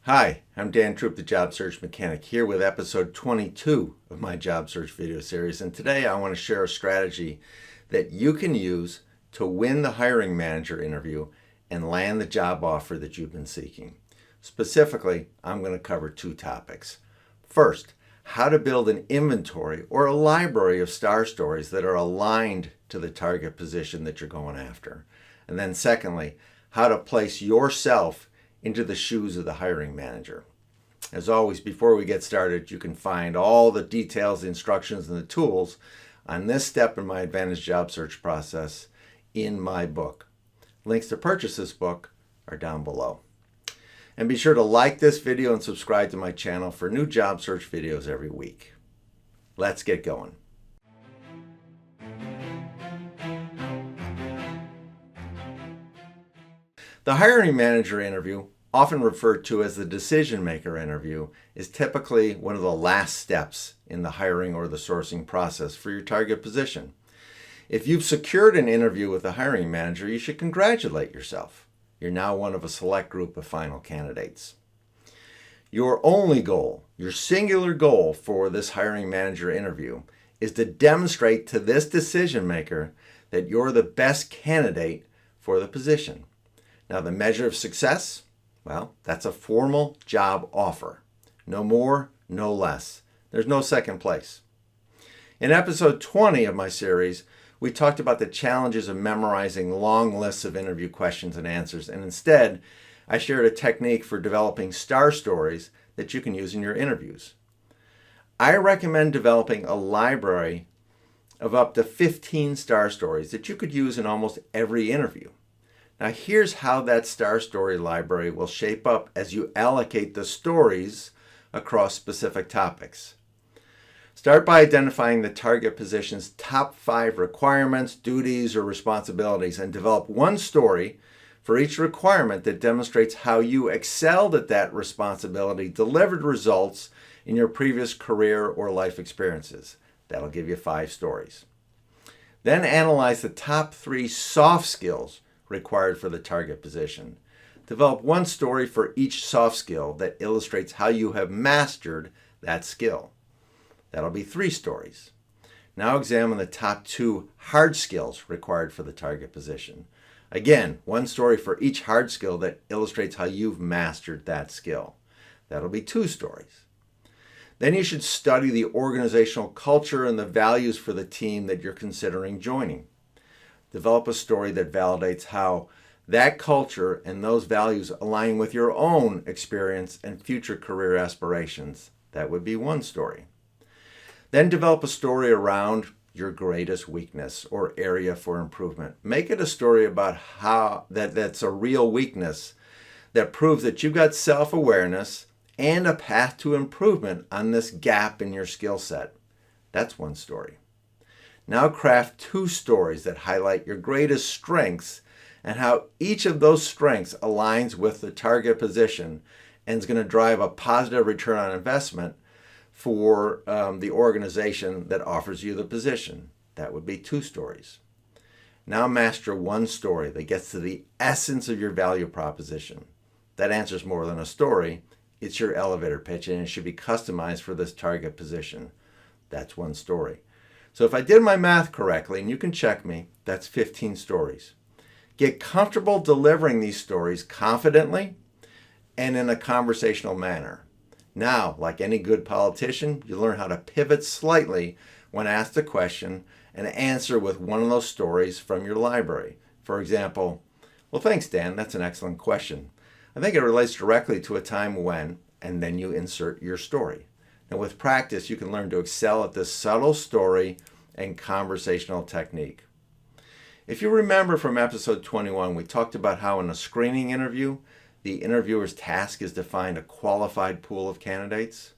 Hi, I'm Dan Troop, the Job Search Mechanic, here with episode 22 of my Job Search video series. And today I want to share a strategy that you can use to win the hiring manager interview and land the job offer that you've been seeking. Specifically, I'm going to cover two topics. First, how to build an inventory or a library of star stories that are aligned to the target position that you're going after. And then secondly, how to place yourself into the shoes of the hiring manager. As always, before we get started, you can find all the details, the instructions, and the tools on this step in my AdvantEdge Job Search process in my book. Links to purchase this book are down below. And be sure to like this video and subscribe to my channel for new job search videos every week. Let's get going. The hiring manager interview, often referred to as the decision maker interview, is typically one of the last steps in the hiring or the sourcing process for your target position. If you've secured an interview with the hiring manager, you should congratulate yourself. You're now one of a select group of final candidates. Your only goal, your singular goal for this hiring manager interview is to demonstrate to this decision maker that you're the best candidate for the position. Now, the measure of success, well, that's a formal job offer. No more, no less. There's no second place. In episode 20 of my series, we talked about the challenges of memorizing long lists of interview questions and answers, and instead, I shared a technique for developing star stories that you can use in your interviews. I recommend developing a library of up to 15 star stories that you could use in almost every interview. Now, here's how that star story library will shape up as you allocate the stories across specific topics. Start by identifying the target position's top 5 requirements, duties, or responsibilities, and develop one story for each requirement that demonstrates how you excelled at that responsibility, delivered results in your previous career or life experiences. That'll give you 5 stories. Then analyze the top 3 soft skills required for the target position. Develop one story for each soft skill that illustrates how you have mastered that skill. That'll be 3 stories. Now examine the top 2 hard skills required for the target position. Again, one story for each hard skill that illustrates how you've mastered that skill. That'll be 2 stories. Then you should study the organizational culture and the values for the team that you're considering joining. Develop a story that validates how that culture and those values align with your own experience and future career aspirations. That would be 1 story. Then develop a story around your greatest weakness or area for improvement. Make it a story about how that's a real weakness that proves that you've got self-awareness and a path to improvement on this gap in your skill set. That's 1 story. Now craft 2 stories that highlight your greatest strengths and how each of those strengths aligns with the target position and is going to drive a positive return on investment for the organization that offers you the position. That would be 2 stories. Now master 1 story that gets to the essence of your value proposition. That answers more than a story. It's your elevator pitch, and it should be customized for this target position. That's 1 story. So if I did my math correctly, and you can check me, that's 15 stories. Get comfortable delivering these stories confidently and in a conversational manner. Now, like any good politician, you learn how to pivot slightly when asked a question and answer with one of those stories from your library. For example, well, thanks, Dan, that's an excellent question. I think it relates directly to a time when, and then you insert your story. Now, with practice, you can learn to excel at this subtle story and conversational technique. If you remember from episode 21, we talked about how in a screening interview, the interviewer's task is to find a qualified pool of candidates,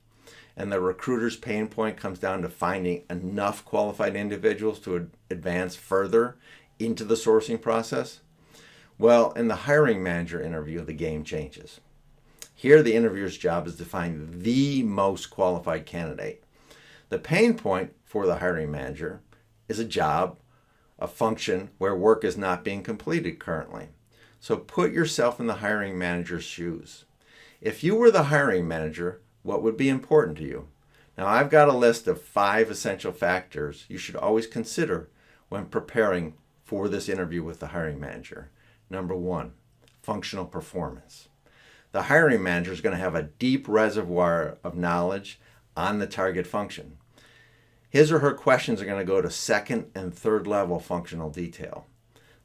and the recruiter's pain point comes down to finding enough qualified individuals to advance further into the sourcing process. Well, in the hiring manager interview, the game changes. Here, the interviewer's job is to find the most qualified candidate. The pain point for the hiring manager is a job, a function where work is not being completed currently. So put yourself in the hiring manager's shoes. If you were the hiring manager, what would be important to you? Now, I've got a list of 5 essential factors you should always consider when preparing for this interview with the hiring manager. Number 1, functional performance. The hiring manager is going to have a deep reservoir of knowledge on the target function. His or her questions are going to go to second and third level functional detail.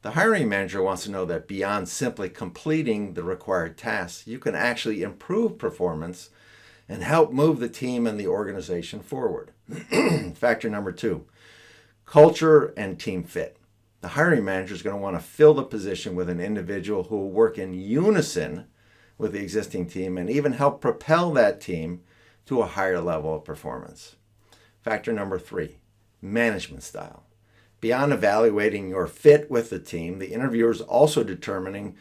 The hiring manager wants to know that beyond simply completing the required tasks, you can actually improve performance and help move the team and the organization forward. Factor number 2, culture and team fit. The hiring manager is going to want to fill the position with an individual who will work in unison with the existing team and even help propel that team to a higher level of performance. Factor number 3, management style. Beyond evaluating your fit with the team, the interviewer is also determining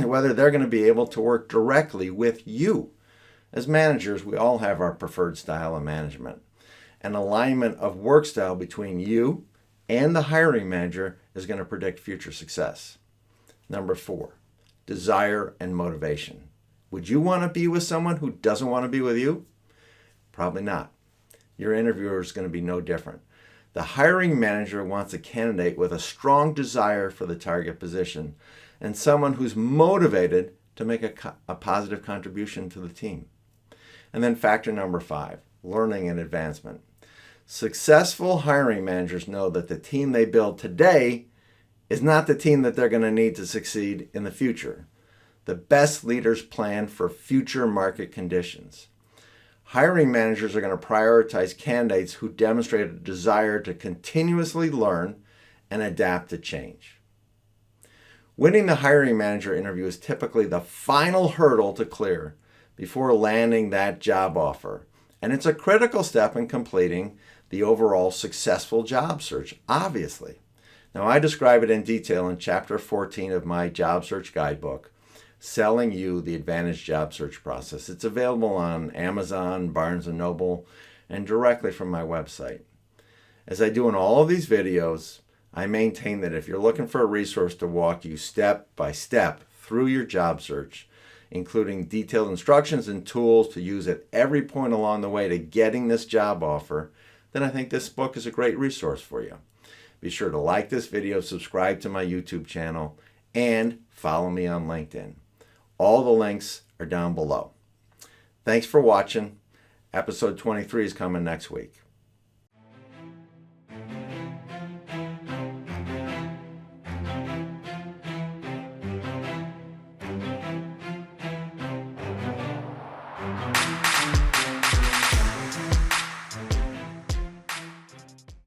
whether they're going to be able to work directly with you. As managers, we all have our preferred style of management. An alignment of work style between you and the hiring manager is going to predict future success. Number 4, desire and motivation. Would you want to be with someone who doesn't want to be with you? Probably not. Your interviewer is going to be no different. The hiring manager wants a candidate with a strong desire for the target position and someone who's motivated to make a positive contribution to the team. And then factor number 5, learning and advancement. Successful hiring managers know that the team they build today is not the team that they're going to need to succeed in the future. The best leaders plan for future market conditions. Hiring managers are going to prioritize candidates who demonstrate a desire to continuously learn and adapt to change. Winning the hiring manager interview is typically the final hurdle to clear before landing that job offer. And it's a critical step in completing the overall successful job search, obviously. Now, I describe it in detail in Chapter 14 of my Job Search Guidebook, Selling You the AdvantEdge Job Search Process. It's available on Amazon, Barnes & Noble, and directly from my website. As I do in all of these videos, I maintain that if you're looking for a resource to walk you step by step through your job search, including detailed instructions and tools to use at every point along the way to getting this job offer, then I think this book is a great resource for you. Be sure to like this video, subscribe to my YouTube channel, and follow me on LinkedIn. All the links are down below. Thanks for watching. Episode 23 is coming next week.